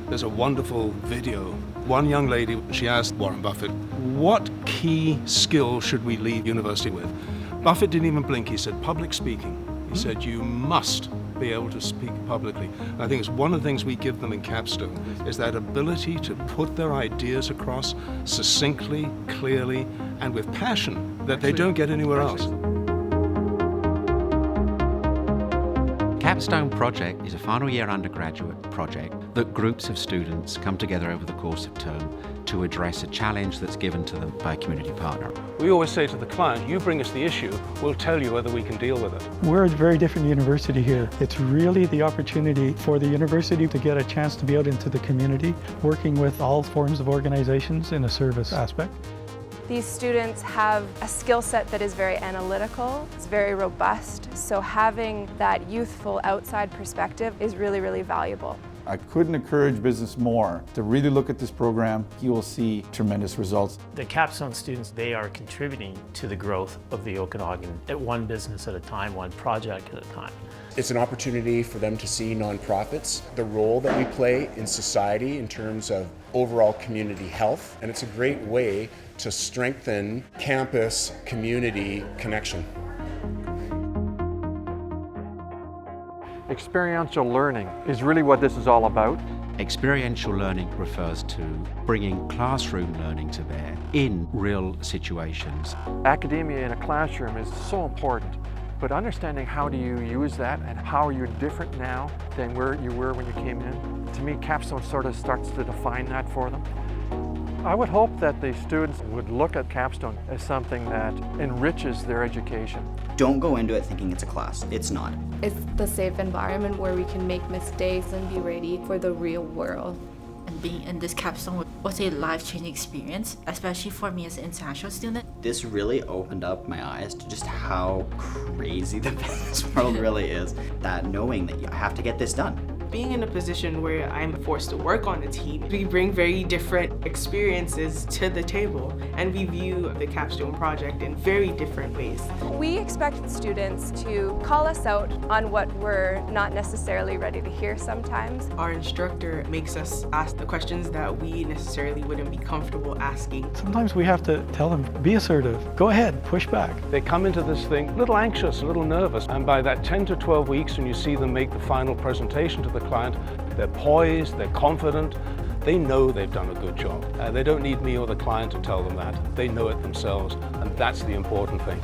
There's a wonderful video. One young lady, she asked Warren Buffett, what key skill should we leave university with? Buffett didn't even blink. He said, public speaking. He said, you must be able to speak publicly. And I think it's one of the things we give them in Capstone is that ability to put their ideas across succinctly, clearly, and with passion that they don't get anywhere else. Capstone project is a final year undergraduate project that groups of students come together over the course of term to address a challenge that's given to them by a community partner. We always say to the client, you bring us the issue, we'll tell you whether we can deal with it. We're a very different university here. It's really the opportunity for the university to get a chance to be out into the community, working with all forms of organizations in a service aspect. These students have a skill set that is very analytical, it's very robust, so having that youthful outside perspective is really, really valuable. I couldn't encourage business more to really look at this program. You will see tremendous results. The Capstone students, they are contributing to the growth of the Okanagan at one business at a time, one project at a time. It's an opportunity for them to see nonprofits, the role that we play in society in terms of overall community health, and it's a great way to strengthen campus-community connection. Experiential learning is really what this is all about. Experiential learning refers to bringing classroom learning to bear in real situations. Academia in a classroom is so important, but understanding how do you use that and how you're different now than where you were when you came in, to me Capstone sort of starts to define that for them. I would hope that the students would look at Capstone as something that enriches their education. Don't go into it thinking it's a class. It's not. It's the safe environment where we can make mistakes and be ready for the real world. And being in this Capstone was a life-changing experience, especially for me as an international student. This really opened up my eyes to just how crazy the business world really is. That knowing that you have to get this done. Being in a position where I'm forced to work on a team, we bring very different experiences to the table, and we view the Capstone project in very different ways. We expect students to call us out on what we're not necessarily ready to hear sometimes. Our instructor makes us ask the questions that we necessarily wouldn't be comfortable asking. Sometimes we have to tell them, be assertive, go ahead, push back. They come into this thing a little anxious, a little nervous, and by that 10 to 12 weeks when you see them make the final presentation to the client, they're poised, they're confident, they know they've done a good job. They don't need me or the client to tell them that. They know it themselves, and that's the important thing.